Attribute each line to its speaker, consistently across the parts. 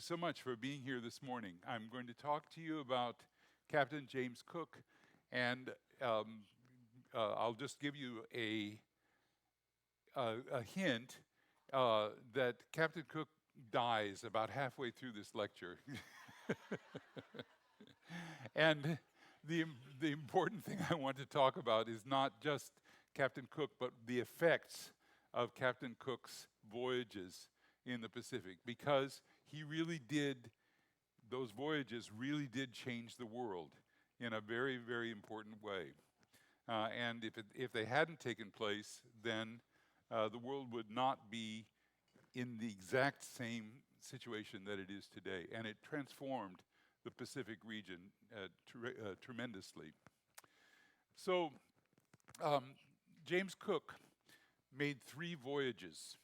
Speaker 1: so much for being here this morning. I'm going to talk to you about Captain James Cook, and I'll just give you a hint that Captain Cook dies about halfway through this lecture. And the, the important thing I want to talk about is not just Captain Cook, but the effects of Captain Cook's voyages in the Pacific, because those voyages really did change the world in a very, very important way. And if they hadn't taken place, then the world would not be in the exact same situation that it is today. And it transformed the Pacific region tremendously. So James Cook made 3 voyages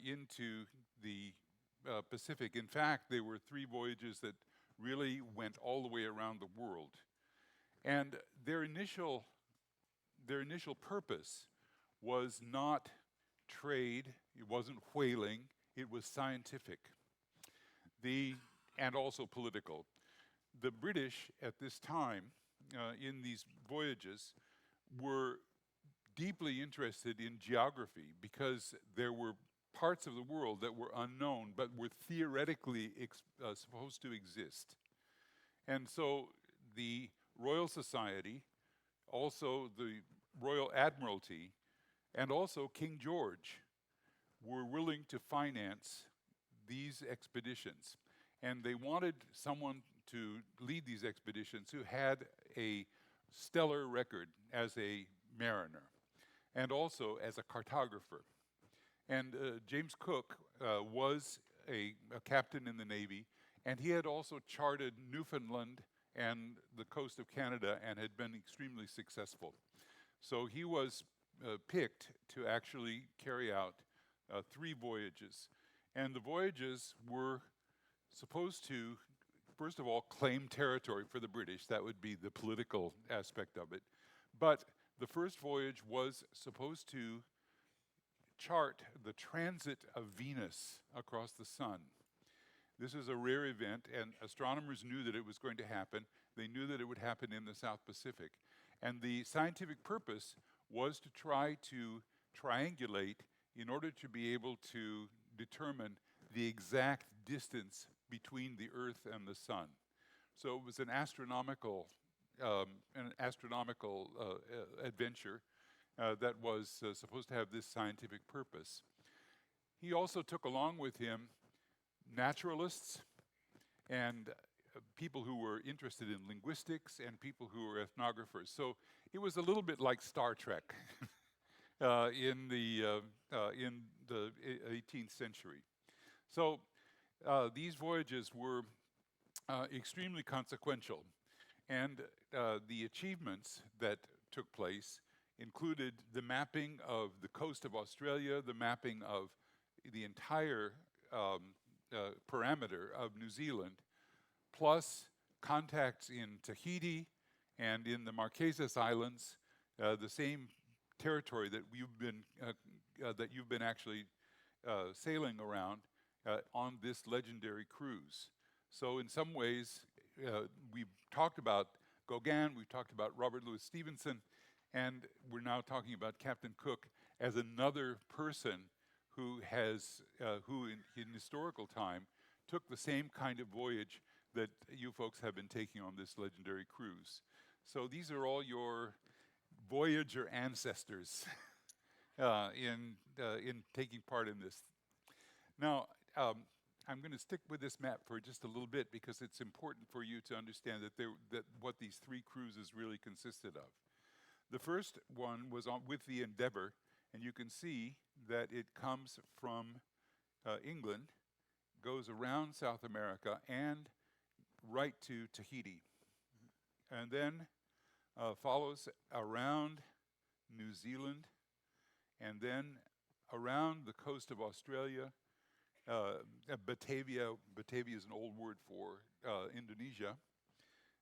Speaker 1: into the Pacific. In fact, there were 3 voyages that really went all the way around the world. And their initial purpose was not trade, it wasn't whaling, it was scientific, and also political. The British at this time in these voyages were deeply interested in geography because there were parts of the world that were unknown but were theoretically supposed to exist. And so the Royal Society, also the Royal Admiralty, and also King George were willing to finance these expeditions. And they wanted someone to lead these expeditions who had a stellar record as a mariner and also as a cartographer. And James Cook was a captain in the Navy, and he had also charted Newfoundland and the coast of Canada and had been extremely successful. So he was picked to actually carry out 3 voyages. And the voyages were supposed to, first of all, claim territory for the British. That would be the political aspect of it. But the first voyage was supposed to chart the transit of Venus across the sun. This is a rare event, and astronomers knew that it was going to happen. They knew that it would happen in the South Pacific. And the scientific purpose was to try to triangulate in order to be able to determine the exact distance between the Earth and the sun. So it was an astronomical adventure that was supposed to have this scientific purpose. He also took along with him naturalists and people who were interested in linguistics and people who were ethnographers. So it was a little bit like Star Trek in the 18th century. So these voyages were extremely consequential, and the achievements that took place included the mapping of the coast of Australia, the mapping of the entire parameter of New Zealand, plus contacts in Tahiti and in the Marquesas Islands, the same territory that you've been actually sailing around on this legendary cruise. So in some ways, we've talked about Gauguin, we've talked about Robert Louis Stevenson, and we're now talking about Captain Cook as another person who in historical time took the same kind of voyage that you folks have been taking on this legendary cruise. So these are all your Voyager ancestors in taking part in this. Now, I'm going to stick with this map for just a little bit because it's important for you to understand that what these 3 cruises really consisted of. The first one was with the Endeavour, and you can see that it comes from England, goes around South America, and right to Tahiti, and then follows around New Zealand, and then around the coast of Australia, Batavia is an old word for Indonesia,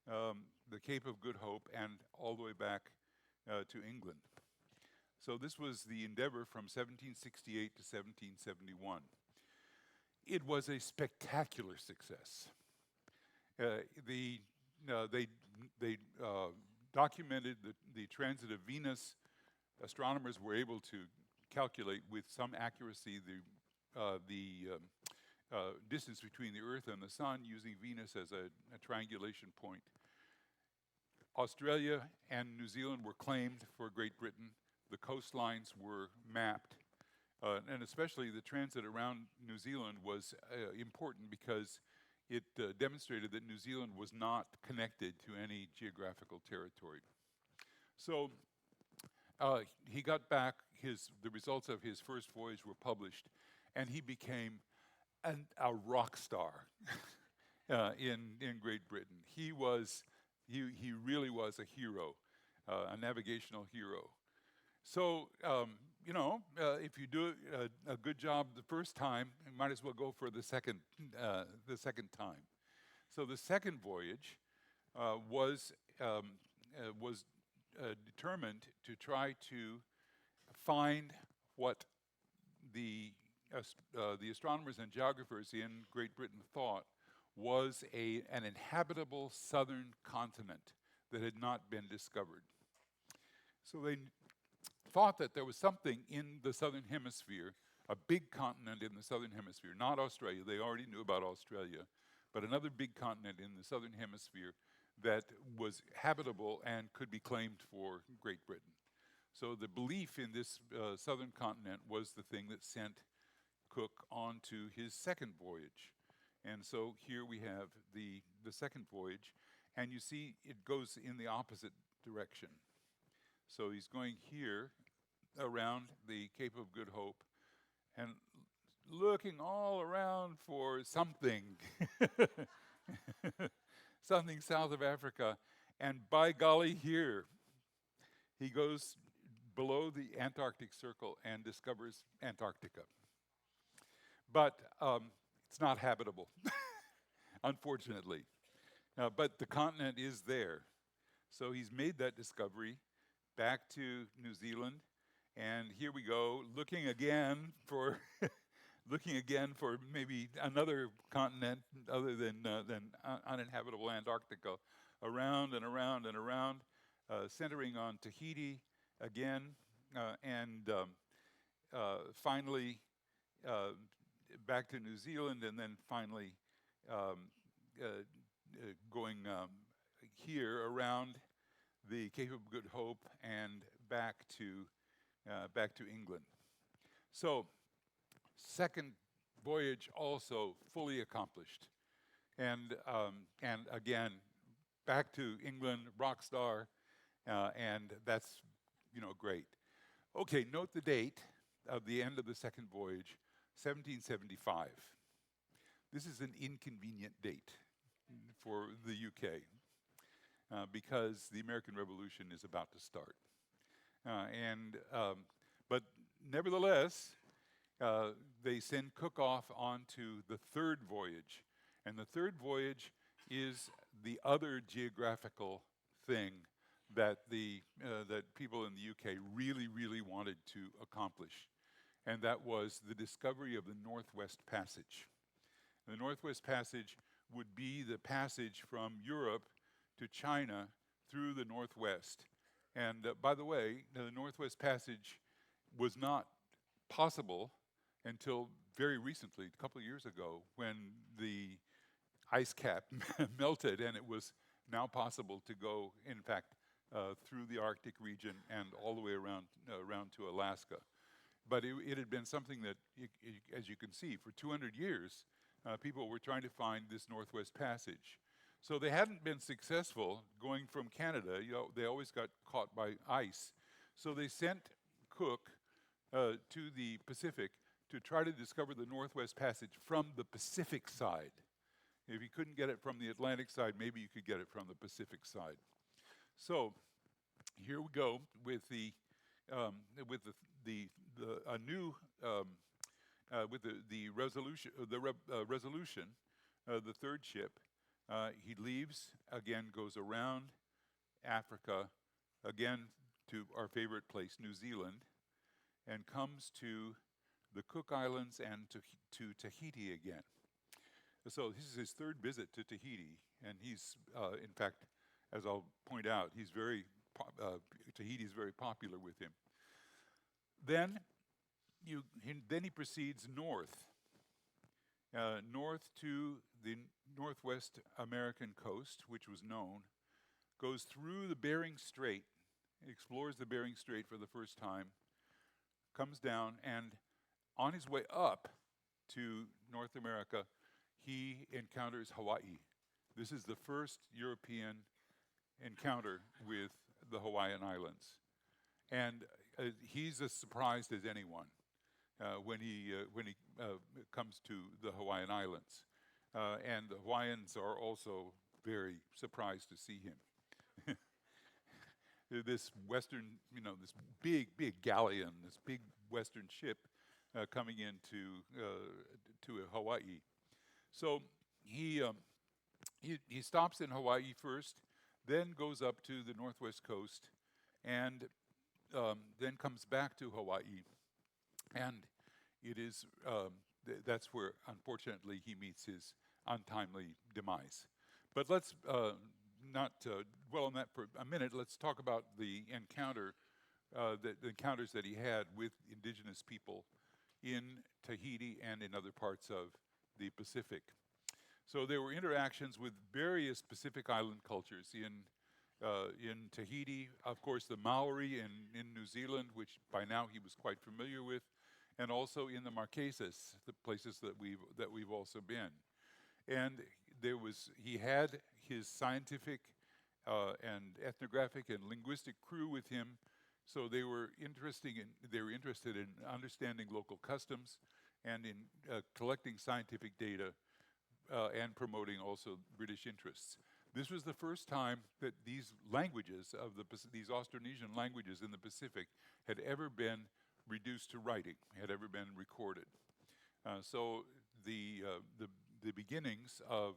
Speaker 1: the Cape of Good Hope, and all the way back to England. So this was the Endeavour from 1768 to 1771. It was a spectacular success. The they documented the transit of Venus. Astronomers were able to calculate with some accuracy the distance between the Earth and the Sun using Venus as a triangulation point. Australia and New Zealand were claimed for Great Britain. The coastlines were mapped. And especially the transit around New Zealand was important because it demonstrated that New Zealand was not connected to any geographical territory. So he got back, the results of his first voyage were published, and he became a rock star in Great Britain. He really was a hero, a navigational hero. So, if you do a good job the first time, you might as well go for the second time. So the second voyage was determined to try to find what the astronomers and geographers in Great Britain thought was an inhabitable southern continent that had not been discovered. So they thought that there was something in the southern hemisphere, a big continent in the southern hemisphere, not Australia. They already knew about Australia, but another big continent in the southern hemisphere that was habitable and could be claimed for Great Britain. So the belief in this southern continent was the thing that sent Cook on to his second voyage. And so here we have the second voyage, and you see it goes in the opposite direction. So he's going here around the Cape of Good Hope and looking all around for something, something south of Africa. And by golly, here he goes below the Antarctic Circle and discovers Antarctica. But it's not habitable, unfortunately. But the continent is there. So he's made that discovery back to New Zealand, and here we go, looking again for maybe another continent other than uninhabitable Antarctica, around and around and around, centering on Tahiti again, and finally back to New Zealand, and then finally going here around the Cape of Good Hope and back to England. So, second voyage also fully accomplished, and again back to England, rock star, and that's great. Okay, note the date of the end of the second voyage, 1775. This is an inconvenient date for the UK. Because the American Revolution is about to start. But nevertheless, they send Cook off onto the third voyage. And the third voyage is the other geographical thing that that people in the UK really, really wanted to accomplish. And that was the discovery of the Northwest Passage. The Northwest Passage would be the passage from Europe to China through the Northwest. And by the way, the Northwest Passage was not possible until very recently, a couple of years ago, when the ice cap melted, and it was now possible to go, in fact, through the Arctic region and all the way around to Alaska. But it had been something that, as you can see, for 200 years, people were trying to find this Northwest Passage. So they hadn't been successful going from Canada. They always got caught by ice. So they sent Cook to the Pacific to try to discover the Northwest Passage from the Pacific side. If you couldn't get it from the Atlantic side, maybe you could get it from the Pacific side. So here we go with the Resolution, the third ship. He leaves, again goes around Africa, again to our favorite place, New Zealand, and comes to the Cook Islands, and to Tahiti again. So this is his third visit to Tahiti, and he's, in fact, as I'll point out, Tahiti is very popular with him. Then he proceeds north, north to the Northwest American coast, which was known, goes through the Bering Strait, explores the Bering Strait for the first time, comes down, and on his way up to North America, he encounters Hawaii. This is the first European encounter with the Hawaiian Islands. And he's as surprised as anyone when he comes to the Hawaiian Islands. And the Hawaiians are also very surprised to see him. This Western, this big galleon, this big Western ship coming into to Hawaii. So he stops in Hawaii first, then goes up to the northwest coast, and then comes back to Hawaii. And it is that's where, unfortunately, he meets his untimely demise. But let's not dwell on that for a minute. Let's talk about the encounters that he had with indigenous people in Tahiti and in other parts of the Pacific. So there were interactions with various Pacific Island cultures in Tahiti, of course, the Maori in New Zealand, which by now he was quite familiar with, and also in the Marquesas, the places that we've also been. And he had his scientific and ethnographic and linguistic crew with him, so they were interested in understanding local customs and in collecting scientific data and promoting also British interests. This was the first time that these languages these Austronesian languages in the Pacific had ever been reduced to writing, had ever been recorded. So the beginnings of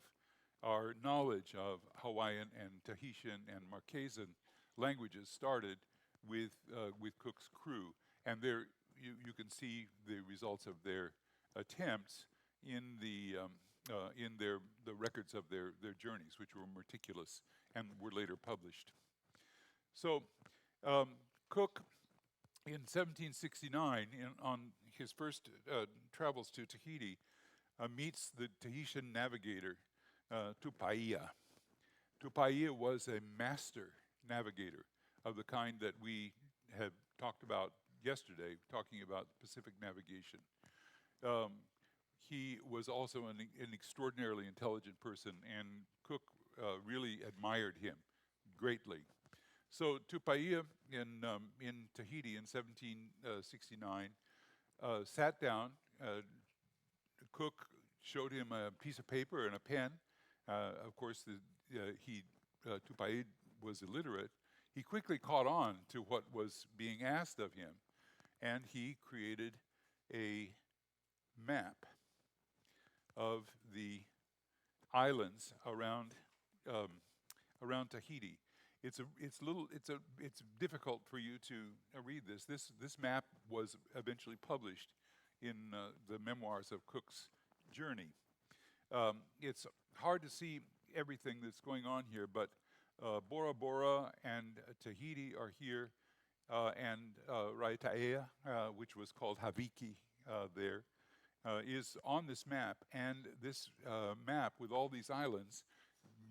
Speaker 1: our knowledge of Hawaiian and Tahitian and Marquesan languages started with Cook's crew, and there you can see the results of their attempts in the records of their journeys, which were meticulous and were later published. So Cook, in 1769, on his first travels to Tahiti, meets the Tahitian navigator, Tupaia. Tupaia was a master navigator of the kind that we have talked about yesterday, talking about Pacific navigation. He was also an extraordinarily intelligent person, and Cook really admired him greatly. So Tupaia in Tahiti in 1769 sat down. Cook showed him a piece of paper and a pen. Of course, Tupaia was illiterate. He quickly caught on to what was being asked of him, and he created a map of the islands around Tahiti. It's difficult for you to read this. This map was eventually published in the memoirs of Cook's journey. It's hard to see everything that's going on here, but Bora Bora and Tahiti are here, and Raitaea, which was called Haviki there, is on this map. And this map with all these islands,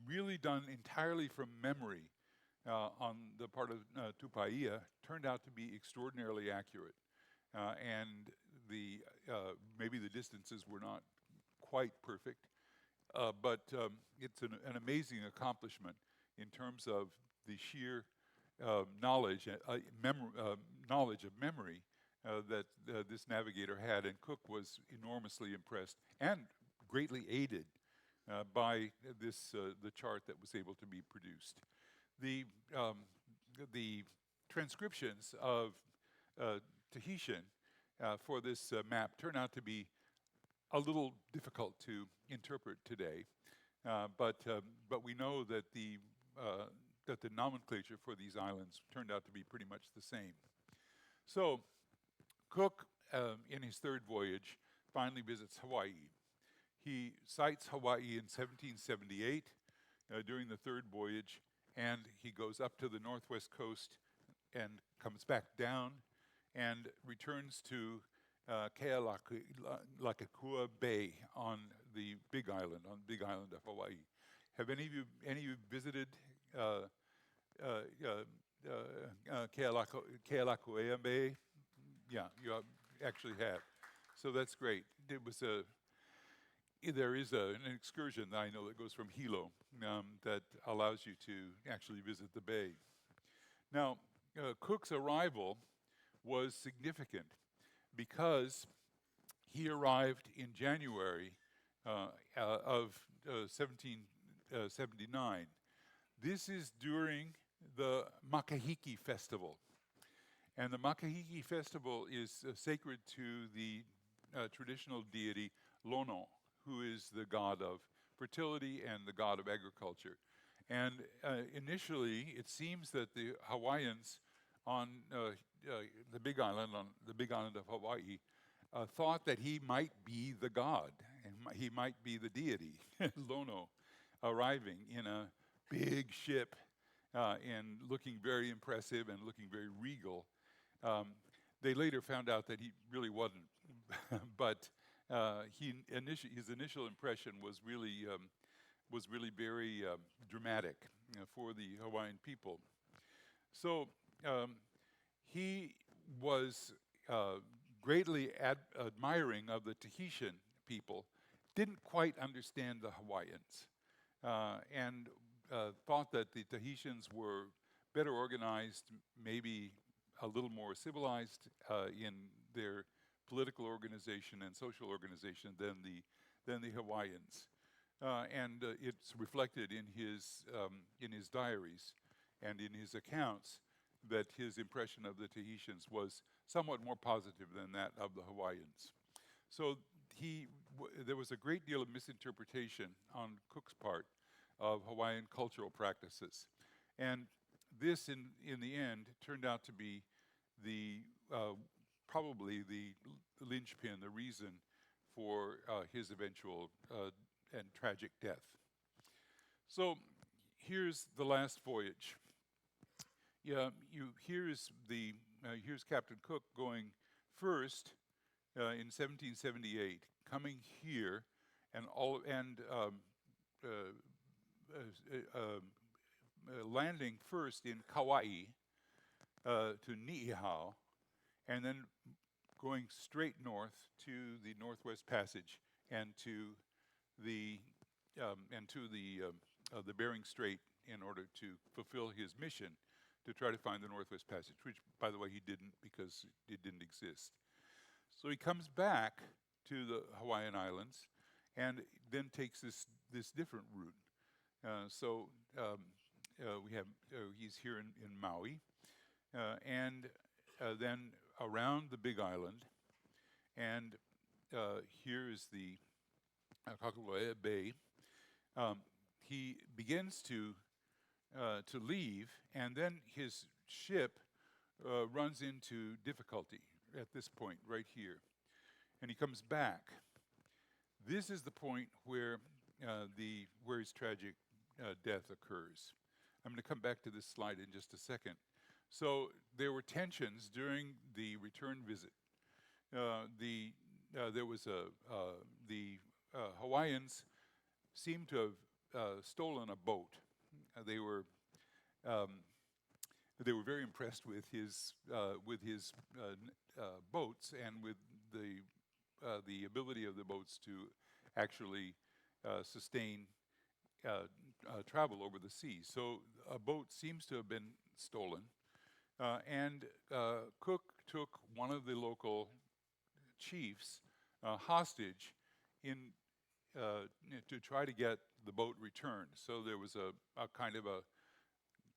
Speaker 1: really done entirely from memory on the part of Tupaia, turned out to be extraordinarily accurate. And maybe the distances were not quite perfect, but it's an amazing accomplishment in terms of the sheer knowledge of memory that this navigator had, and Cook was enormously impressed and greatly aided by the chart that was able to be produced. The transcriptions of Tahitian for this map turn out to be a little difficult to interpret today, but we know that the nomenclature for these islands turned out to be pretty much the same. So Cook in his third voyage, finally visits Hawaii. He sights Hawaii in 1778 during the third voyage, and he goes up to the northwest coast and comes back down and returns to Kealakekua Bay on the Big Island of Hawaii. Have any of you visited Kealakekua Bay? Yeah, you actually have. So that's great. There is an excursion that I know that goes from Hilo that allows you to actually visit the bay. Now, Cook's arrival was significant because he arrived in January of 1779. This is during the Makahiki Festival. And the Makahiki Festival is sacred to the traditional deity Lono, who is the god of fertility and the god of agriculture. And initially, it seems that the Hawaiians on the Big Island of Hawaii, thought that he might be the god, and he might be the deity, Lono, arriving in a big ship and looking very impressive and looking very regal. They later found out that he really wasn't, but his initial impression was really very dramatic for the Hawaiian people. So he was greatly admiring of the Tahitian people, didn't quite understand the Hawaiians, and thought that the Tahitians were better organized, maybe a little more civilized in their political organization and social organization than the Hawaiians, and it's reflected in his diaries and in his accounts that his impression of the Tahitians was somewhat more positive than that of the Hawaiians. So there was a great deal of misinterpretation on Cook's part of Hawaiian cultural practices, and this, in the end, turned out to be probably the linchpin, the reason for his eventual and tragic death. So here's the last voyage. Here's Captain Cook going first in 1778, coming here and landing first in Kauai to Niihau, and then going straight north to the Northwest Passage and to the Bering Strait in order to fulfill his mission to try to find the Northwest Passage, which, by the way, he didn't, because it didn't exist. So he comes back to the Hawaiian Islands and then takes this different route. He's here in Maui, and then around the Big Island, and here is the Kakalea Bay. He begins to leave, and then his ship runs into difficulty at this point right here, and he comes back. This is the point where his tragic death occurs. I'm going to come back to this slide in just a second. So there were tensions during the return visit. The Hawaiians seemed to have stolen a boat. They were very impressed with his boats and with the ability of the boats to actually sustain travel over the sea. So a boat seems to have been stolen, and Cook took one of the local chiefs hostage to try to get the boat returned. So there was a kind of a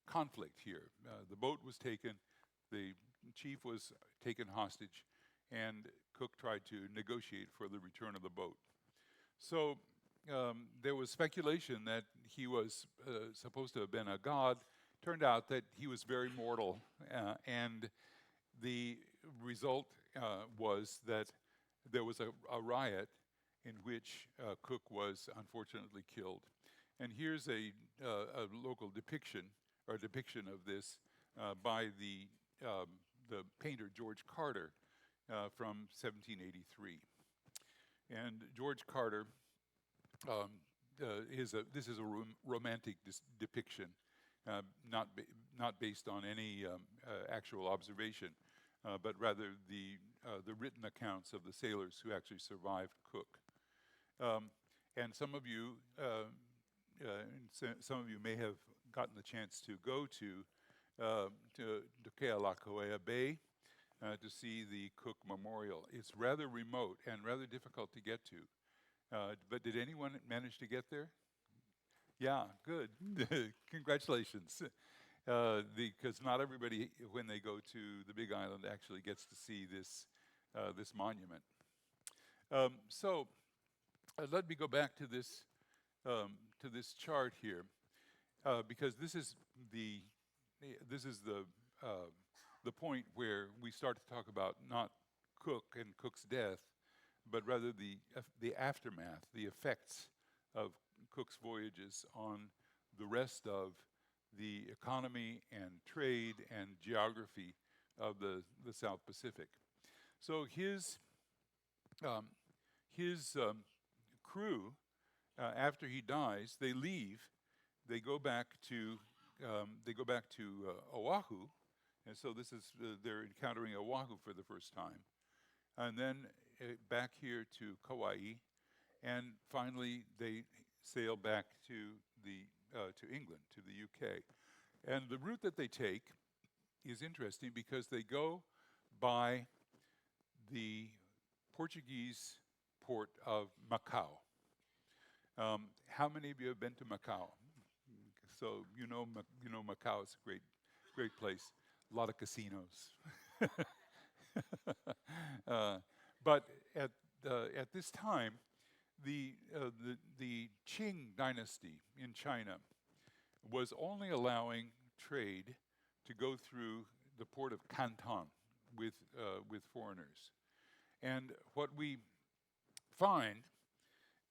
Speaker 1: conflict here. The boat was taken, the chief was taken hostage, and Cook tried to negotiate for the return of the boat. So there was speculation that he was supposed to have been a god. Turned out that he was very mortal, and the result was that there was a riot in which Cook was unfortunately killed. And here's a local depiction, or a depiction of this by the painter George Carter from 1783. And George Carter this is a romantic depiction, not based on any actual observation, but rather the written accounts of the sailors who actually survived Cook. And some of you may have gotten the chance to go to Kealakoea Bay to see the Cook Memorial. It's rather remote and rather difficult to get to. But did anyone manage to get there? Yeah, good. Congratulations. Because not everybody, when they go to the Big Island, actually gets to see this monument. So let me go back to this chart here, because this is the point where we start to talk about not Cook and Cook's death, but rather the aftermath, the effects of Cook's voyages on the rest of the economy and trade and geography of the South Pacific. So his crew, after he dies, they leave. They go back to Oahu, and so this is they're encountering Oahu for the first time, and then back here to Kauai, and finally they sail back to England, to the UK. And the route that they take is interesting because they go by the Portuguese port of Macau. How many of you have been to Macau? So you know Macau is a great place. A lot of casinos. But at this time, the Qing dynasty in China was only allowing trade to go through the port of Canton with foreigners. And what we find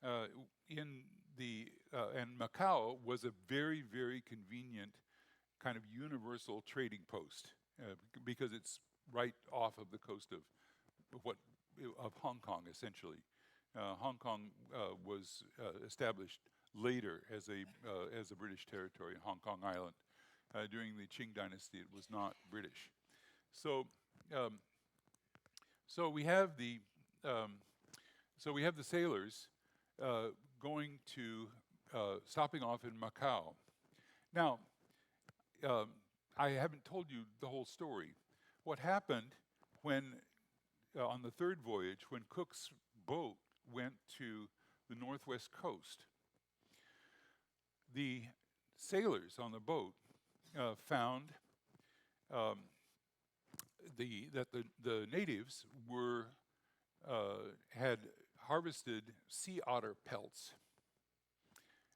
Speaker 1: and Macau was a very, very convenient kind of universal trading post because it's right off of the coast of Hong Kong, essentially. Hong Kong was established later as a British territory, Hong Kong Island. During the Qing dynasty, it was not British. So we have the sailors going to stopping off in Macau. Now, I haven't told you the whole story. What happened when on the third voyage, when Cook's boat went to the northwest coast, the sailors on the boat found that the natives had harvested sea otter pelts,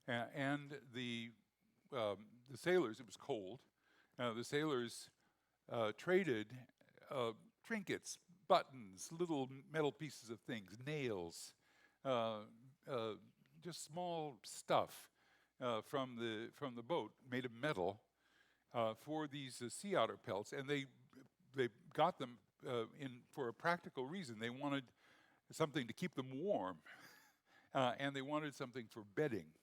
Speaker 1: and the sailors. It was cold. The sailors traded trinkets, buttons, little metal pieces of things, nails, just small stuff from the boat made of metal for these sea otter pelts, and they got them for a practical reason. They wanted something to keep them warm, and they wanted something for bedding.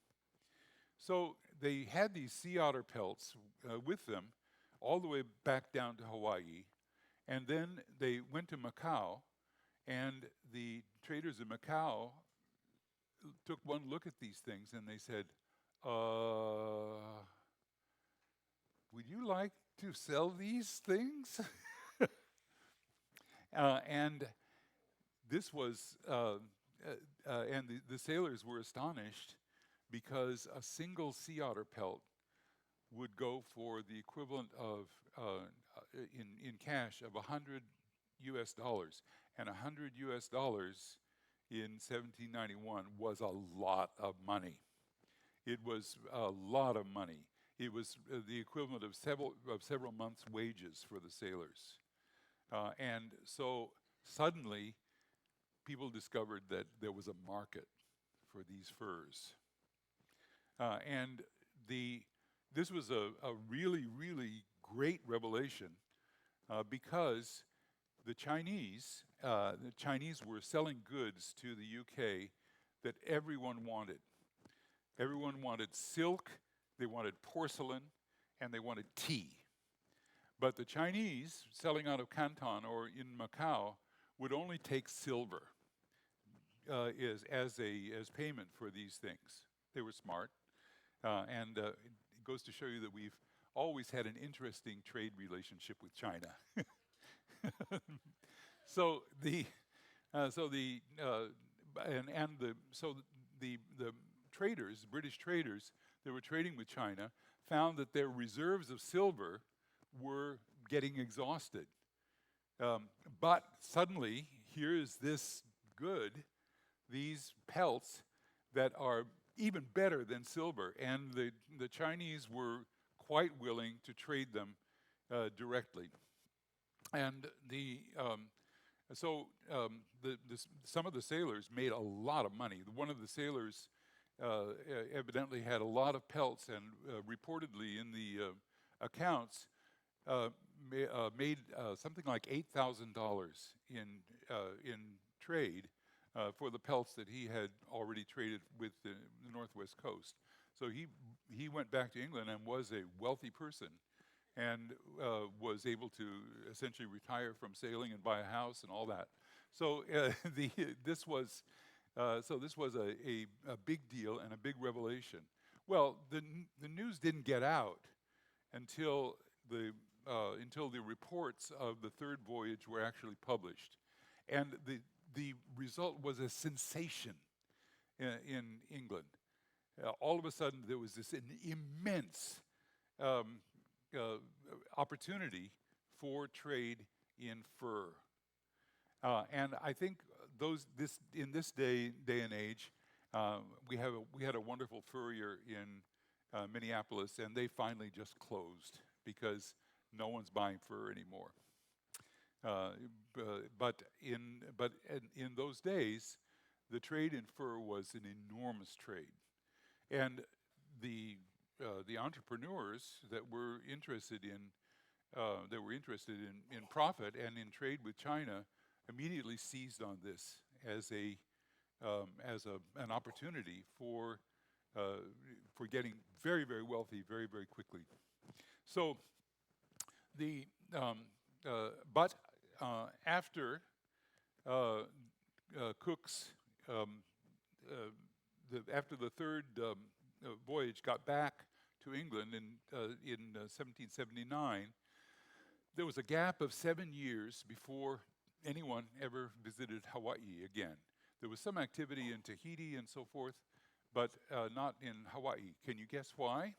Speaker 1: So they had these sea otter pelts with them all the way back down to Hawaii, and then they went to Macau, and the traders in Macau took one look at these things and they said, would you like to sell these things? And this was, and the sailors were astonished because a single sea otter pelt would go for the equivalent of, in cash, of $100 US. And $100 US in 1791 was a lot of money. It was a lot of money. It was the equivalent of several months' wages for the sailors. And so suddenly people discovered that there was a market for these furs. And this was a really, really great revelation because the Chinese were selling goods to the UK that everyone wanted. Everyone wanted silk, they wanted porcelain, and they wanted tea. But the Chinese, selling out of Canton or in Macau, would only take silver as payment for these things. They were smart, and it goes to show you that we've always had an interesting trade relationship with China. So the traders, British traders that were trading with China, found that their reserves of silver were getting exhausted. But suddenly, here's this good, these pelts that are even better than silver, and the Chinese were quite willing to trade them directly. And some of the sailors made a lot of money. One of the sailors evidently had a lot of pelts, and reportedly in the accounts made something like $8,000 in trade for the pelts that he had already traded with the Northwest Coast. So he went back to England and was a wealthy person, and was able to essentially retire from sailing and buy a house and all that. So this was a big deal and a big revelation. Well, the news didn't get out until the reports of the third voyage were actually published, and the result was a sensation in England. All of a sudden, there was an immense opportunity for trade in fur, and I think in this day and age, we had a wonderful furrier in Minneapolis, and they finally just closed because no one's buying fur anymore. But in those days, the trade in fur was an enormous trade, and the entrepreneurs that were interested in profit and in trade with China immediately seized on this as an opportunity for getting very, very wealthy very, very quickly. So after Cook's after the third voyage got back to England in 1779, there was a gap of 7 years before anyone ever visited Hawaii again. There was some activity in Tahiti and so forth, but not in Hawaii. Can you guess why?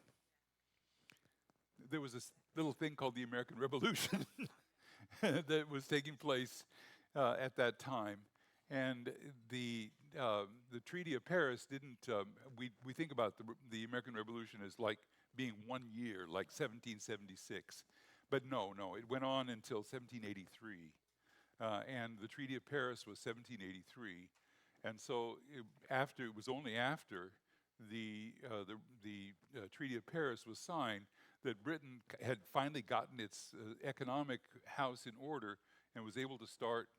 Speaker 1: There was this little thing called the American Revolution that was taking place at that time, and the Treaty of Paris didn't. We think about the American Revolution as like being 1 year, like 1776, but no, it went on until 1783, and the Treaty of Paris was 1783, and so it was only after the Treaty of Paris was signed that Britain had finally gotten its economic house in order and was able to start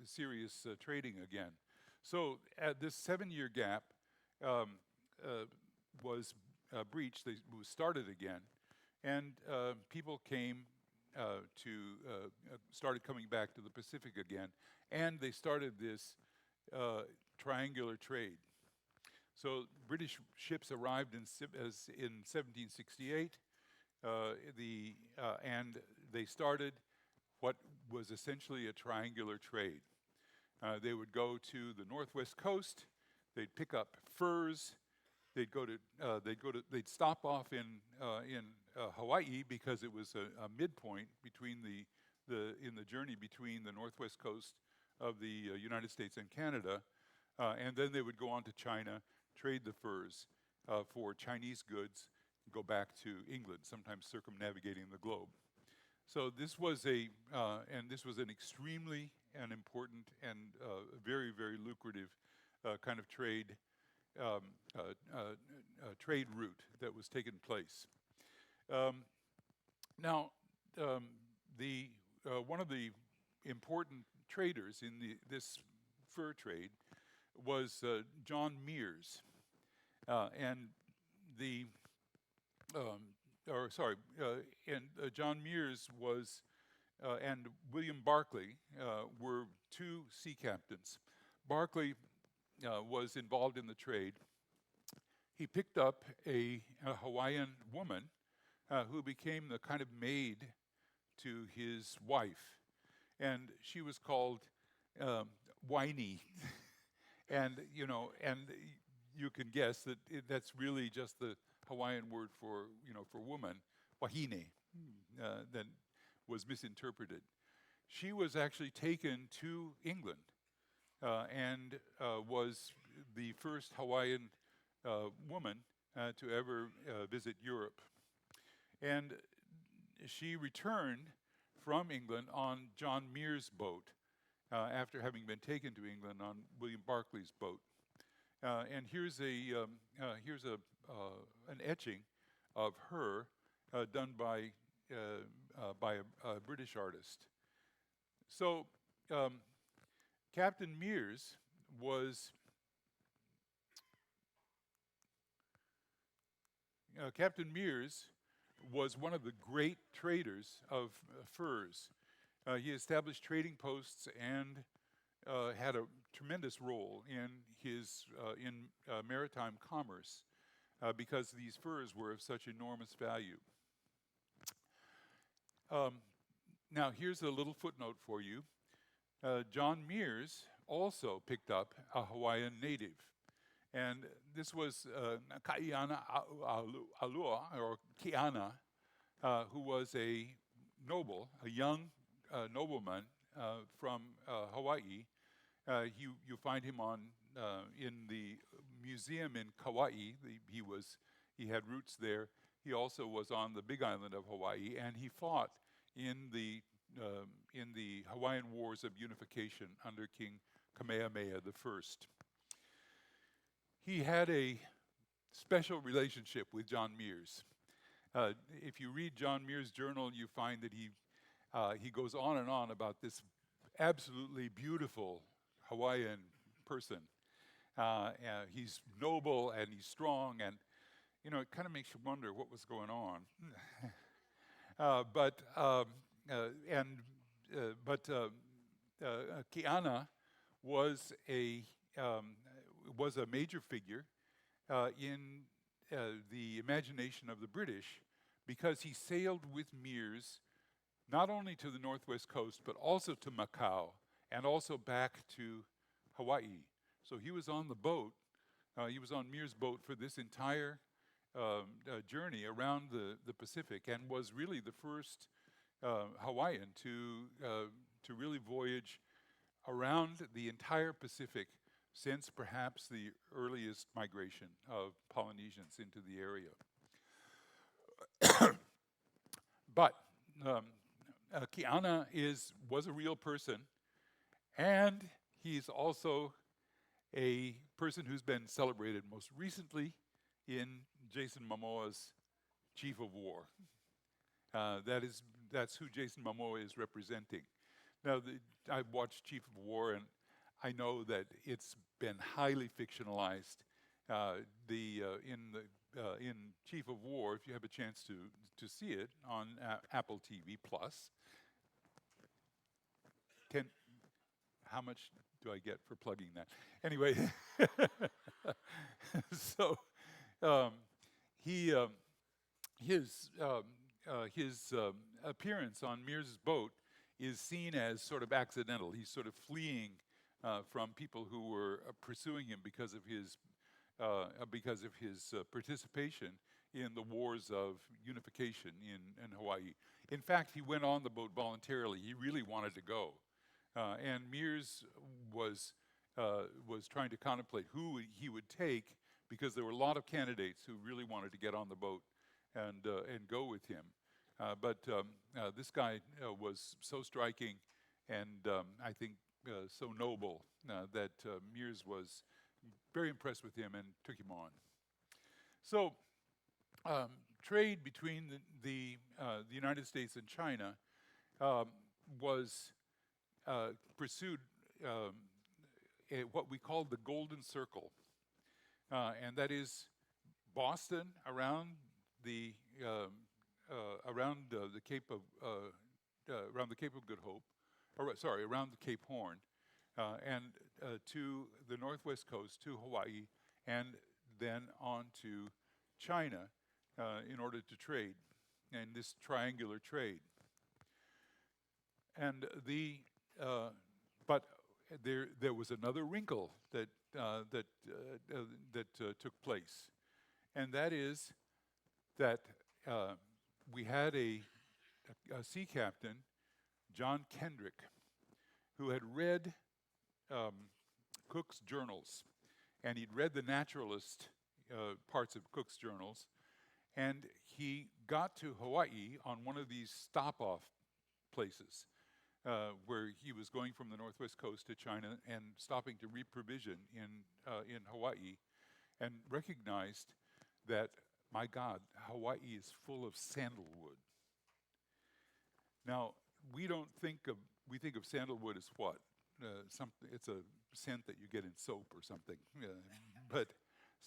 Speaker 1: serious trading again. So this 7-year gap was breached. It was started again, and people started coming back to the Pacific again, and they started this triangular trade. So British ships arrived in 1768, and they started what was essentially a triangular trade. They would go to the Northwest Coast. They'd pick up furs. They'd stop off in Hawaii because it was a midpoint between in the journey between the Northwest Coast of the United States and Canada, and then they would go on to China, trade the furs for Chinese goods, go back to England, sometimes circumnavigating the globe. So this was an extremely and important and very, very lucrative kind of um, trade route that was taking place. Um, Now, um, the one of the important traders in this fur trade was John Mears, and the or sorry, and John Mears was and William Barclay were two sea captains. Barclay was involved in the trade. He picked up a Hawaiian woman who became the kind of maid to his wife, and she was called Whiny, and you can guess that that's really just the Hawaiian word for woman, wahine, that was misinterpreted. She was actually taken to England and was the first Hawaiian woman to ever visit Europe. And she returned from England on John Mears' boat after having been taken to England on William Barclay's boat. And here's an etching of her done by a British artist. So Captain Mears was one of the great traders of furs. He established trading posts and had a tremendous role in maritime commerce because these furs were of such enormous value. Now, here's a little footnote for you. John Mears also picked up a Hawaiian native. And this was Kaiana Alua, or Kiana, who was a young nobleman from Hawaii. You find him in the museum in Kauai. He had roots there. He also was on the Big Island of Hawaii, and he fought in the Hawaiian Wars of Unification under King Kamehameha I. He had a special relationship with John Mears. If you read John Mears' journal, you find that he goes on and on about this absolutely beautiful Hawaiian person. He's noble and he's strong, and it kind of makes you wonder what was going on. But Kiana was a major figure in the imagination of the British because he sailed with Mears not only to the northwest coast but also to Macau and also back to Hawaii. So he was on the boat. He was on Mears' boat for this entire journey around the Pacific and was really the first Hawaiian to really voyage around the entire Pacific since perhaps the earliest migration of Polynesians into the area. But Kiana was a real person, and he's also a person who's been celebrated most recently in Jason Momoa's Chief of War. That's who Jason Momoa is representing. Now, I've watched Chief of War, and I know that it's been highly fictionalized. In Chief of War, if you have a chance to see it on Apple TV Plus, how much do I get for plugging that? Anyway, so his appearance on Mears' boat is seen as sort of accidental. He's sort of fleeing from people who were pursuing him because of his participation in the wars of unification in Hawaii. In fact, he went on the boat voluntarily. He really wanted to go, and Mears was trying to contemplate who he would take because there were a lot of candidates who really wanted to get on the boat and go with him. But this guy was so striking and I think so noble that Mears was very impressed with him and took him on. So trade between the United States and China was pursued what we called the Golden Circle, and that is Boston around the Cape of around the Cape of Good Hope, around the Cape Horn, and to the northwest coast to Hawaii, and then on to China in order to trade, and this triangular trade. And but there was another wrinkle that took place, and that is that we had a sea captain, John Kendrick, who had read Cook's journals, and he'd read the naturalist parts of Cook's journals, and he got to Hawaii on one of these stop-off places where he was going from the northwest coast to China and stopping to reprovision in Hawaii, and recognized that, my God, Hawaii is full of sandalwood. Now, we think of sandalwood as what? It's a scent that you get in soap or something. But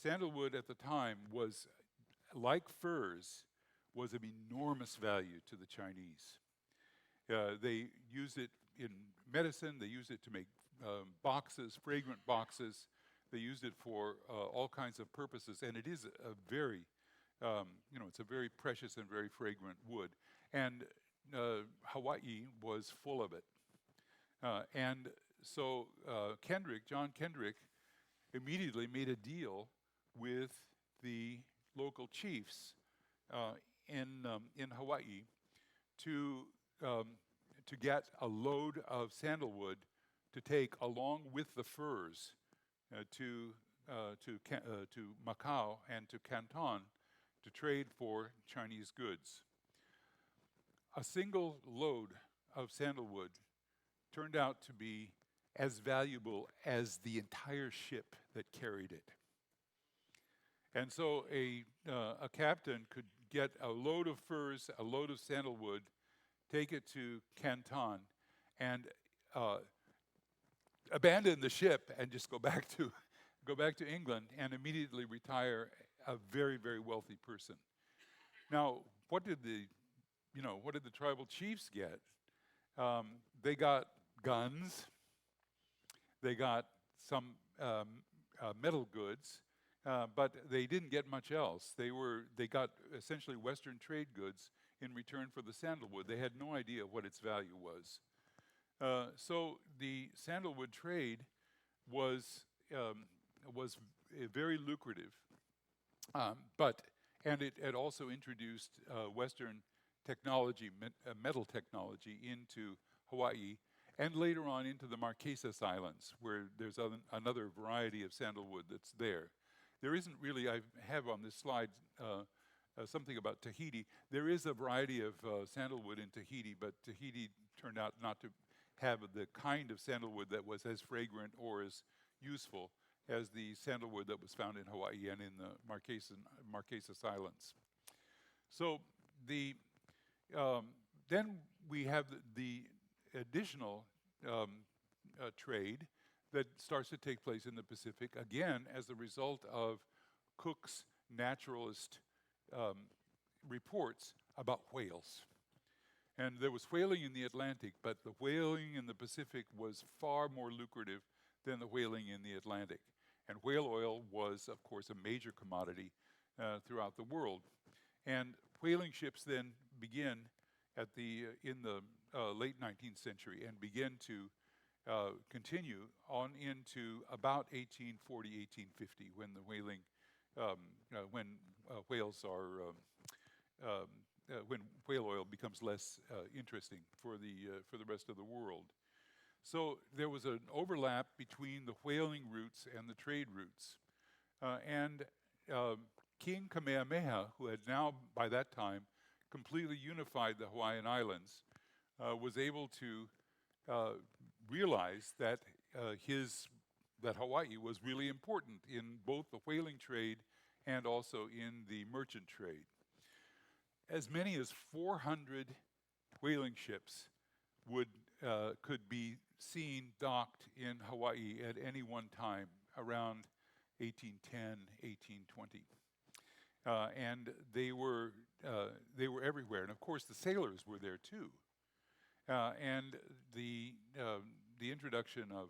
Speaker 1: sandalwood at the time was, like furs, was of enormous value to the Chinese. They used it in medicine. They used it to make boxes, fragrant boxes. They used it for all kinds of purposes, and it is a very, it's a very precious and very fragrant wood. And Hawaii was full of it. And so John Kendrick, immediately made a deal with the local chiefs in Hawaii to get a load of sandalwood to take along with the furs to Macau and to Canton to trade for Chinese goods. A single load of sandalwood turned out to be as valuable as the entire ship that carried it. And so a captain could get a load of furs, a load of sandalwood, take it to Canton, and abandon the ship and just go back to England and immediately retire a very, very wealthy person. Now, what did the tribal chiefs get? They got guns. They got some metal goods, but they didn't get much else. They got essentially Western trade goods in return for the sandalwood. They had no idea what its value was. So the sandalwood trade was very lucrative, and it had also introduced Western technology, metal technology, into Hawaii, and later on into the Marquesas Islands, where there's another variety of sandalwood that's there. There isn't really, I have on this slide something about Tahiti. There is a variety of sandalwood in Tahiti, but Tahiti turned out not to have the kind of sandalwood that was as fragrant or as useful as the sandalwood that was found in Hawaii and in the Marquesas Islands. So then we have the additional trade that starts to take place in the Pacific, again, as a result of Cook's naturalist reports about whales. And there was whaling in the Atlantic, but the whaling in the Pacific was far more lucrative than the whaling in the Atlantic. And whale oil was, of course, a major commodity throughout the world. And whaling ships then begin in the late 19th century and begin to continue on into about 1840, 1850, when the whaling, when whale oil becomes less interesting for the rest of the world. So there was an overlap between the whaling routes and the trade routes. And King Kamehameha, who had now, by that time, completely unified the Hawaiian Islands, was able to realize that that Hawaii was really important in both the whaling trade and also in the merchant trade. As many as 400 whaling ships could be seen docked in Hawaii at any one time around 1810, 1820. And they were everywhere. And of course, the sailors were there too. And the introduction of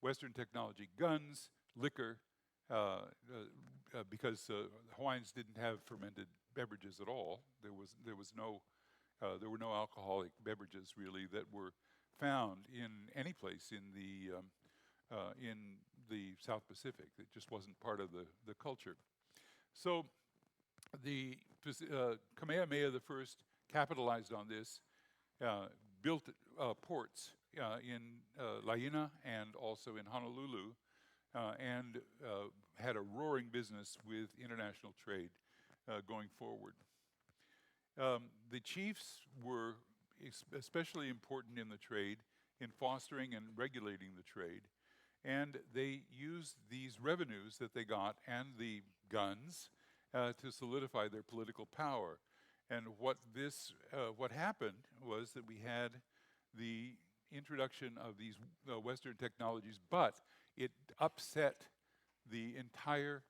Speaker 1: Western technology, guns, liquor, because Hawaiians didn't have fermented beverages at all. There were no alcoholic beverages really that were found in any place in the South Pacific. It just wasn't part of the culture. So the Kamehameha I capitalized on this, built ports in Lahaina and also in Honolulu, and had a roaring business with international trade going forward. The chiefs were especially important in the trade, in fostering and regulating the trade, and they used these revenues that they got and the guns to solidify their political power. And what happened was that we had the introduction of these Western technologies, but it upset the entire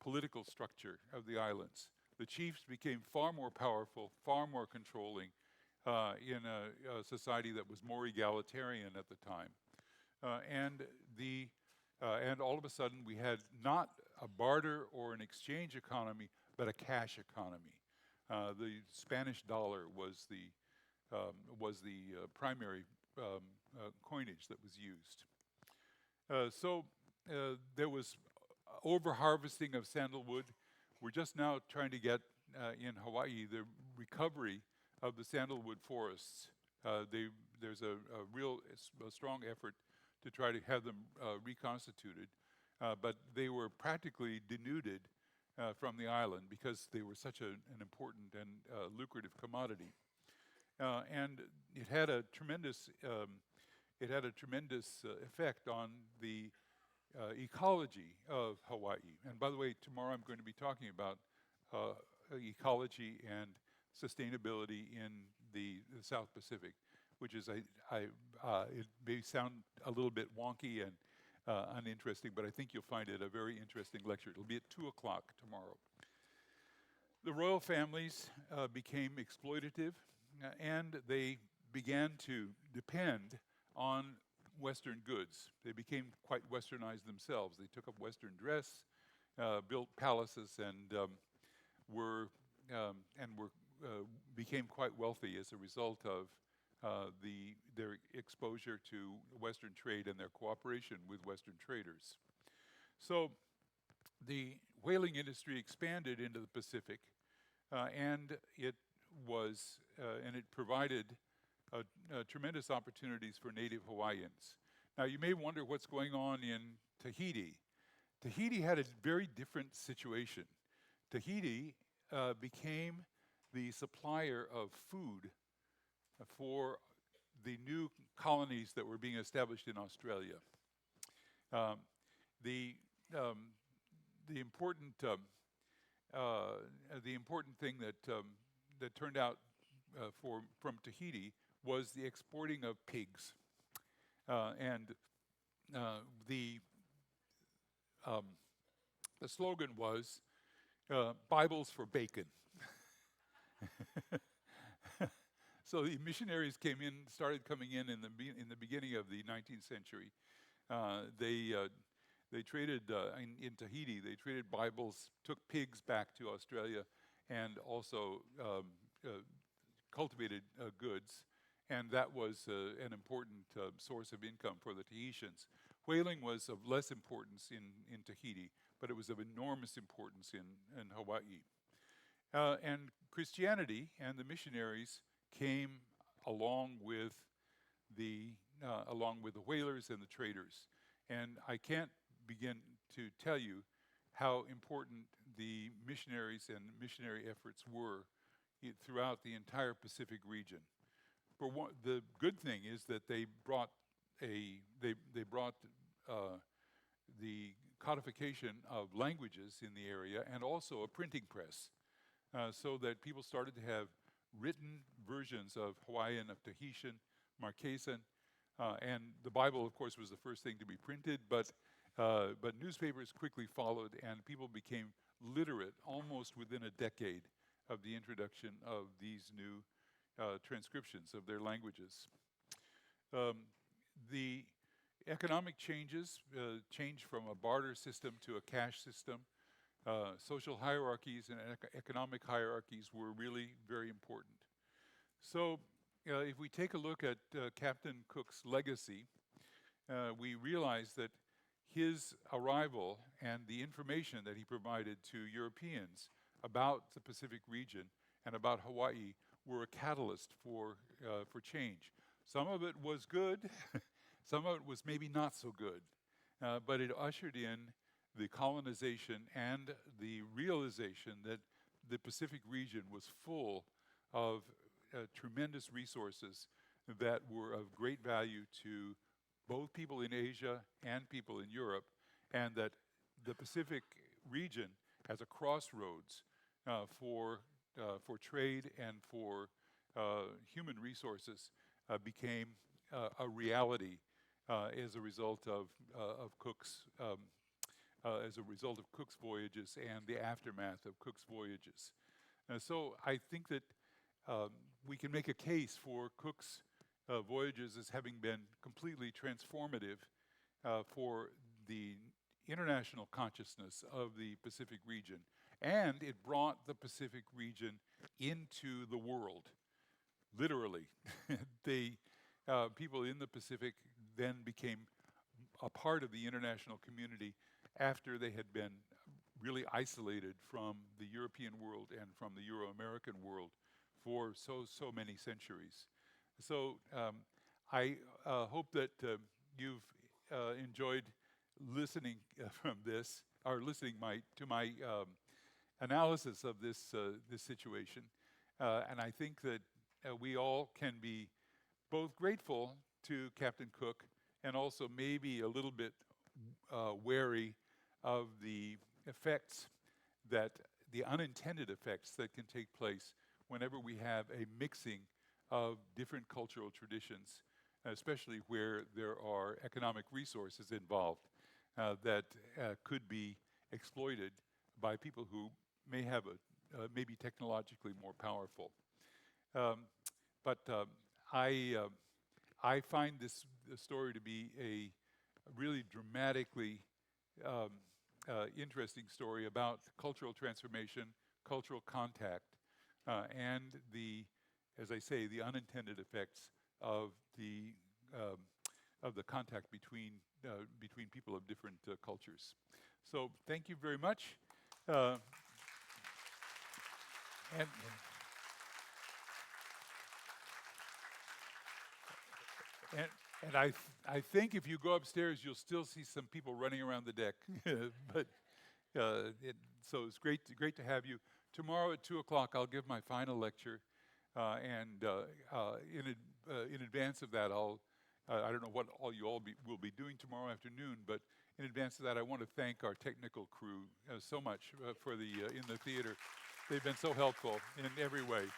Speaker 1: political structure of the islands. The chiefs became far more powerful, far more controlling in a society that was more egalitarian at the time. And all of a sudden we had not a barter or an exchange economy, but a cash economy. The Spanish dollar was the primary coinage that was used. So there was over-harvesting of sandalwood. We're just now trying to get in Hawaii the recovery of the sandalwood forests. There's a strong effort to try to have them reconstituted, but they were practically denuded from the island because they were such an important and lucrative commodity. And it had a tremendous effect on the ecology of Hawaii. And by the way, tomorrow I'm going to be talking about ecology and sustainability in the South Pacific, which is it may sound a little bit wonky and uninteresting, but I think you'll find it a very interesting lecture. It'll be at 2 o'clock tomorrow. The royal families became exploitative, and they began to depend on Western goods. They became quite westernized themselves. They took up Western dress, built palaces, and became quite wealthy as a result of their exposure to Western trade and their cooperation with Western traders. So the whaling industry expanded into the Pacific, and it provided tremendous opportunities for native Hawaiians. Now you may wonder what's going on in Tahiti. Tahiti had a very different situation. Tahiti became the supplier of food for the new colonies that were being established in Australia. The important thing that turned out from Tahiti was the exporting of pigs, and the slogan was "Bibles for bacon." So the missionaries started coming in the beginning of the 19th century. They traded in Tahiti. They traded Bibles, took pigs back to Australia, and also cultivated goods. And that was an important source of income for the Tahitians. Whaling was of less importance in Tahiti, but it was of enormous importance in Hawaii. And Christianity and the missionaries came along with the whalers and the traders. And I can't begin to tell you how important the missionaries and missionary efforts were throughout the entire Pacific region. The good thing is that they brought the codification of languages in the area and also a printing press, so that people started to have written versions of Hawaiian, of Tahitian, Marquesan, and the Bible, of course, was the first thing to be printed, but newspapers quickly followed, and people became literate almost within a decade of the introduction of these new transcriptions of their languages. The economic changes changed from a barter system to a cash system. Social hierarchies and economic hierarchies were really very important. So if we take a look at Captain Cook's legacy, we realize that his arrival and the information that he provided to Europeans about the Pacific region and about Hawaii were a catalyst for change. Some of it was good, some of it was maybe not so good, but it ushered in the colonization and the realization that the Pacific region was full of tremendous resources that were of great value to both people in Asia and people in Europe, and that the Pacific region as a crossroads for trade and for human resources became a reality as a result of Cook's voyages and the aftermath of Cook's voyages. So I think that we can make a case for Cook's voyages as having been completely transformative for the international consciousness of the Pacific region. And it brought the Pacific region into the world, literally. People in the Pacific then became a part of the international community after they had been really isolated from the European world and from the Euro-American world for so many centuries. So I hope that you've enjoyed listening from this, or listening to my analysis of this situation. And I think that we all can be both grateful to Captain Cook and also maybe a little bit wary of the effects the unintended effects that can take place whenever we have a mixing of different cultural traditions, especially where there are economic resources involved that could be exploited by people who may have may be technologically more powerful. But I find this story to be a really dramatically interesting story about cultural transformation, cultural contact, and as I say, the unintended effects of the contact between people of different cultures. So thank you very much. And I think if you go upstairs, you'll still see some people running around the deck. But so it's great to have you. Tomorrow at 2 o'clock, I'll give my final lecture, and in advance of that, I don't know what you all will be doing tomorrow afternoon, but in advance of that, I want to thank our technical crew so much for in the theater. They've been so helpful in every way.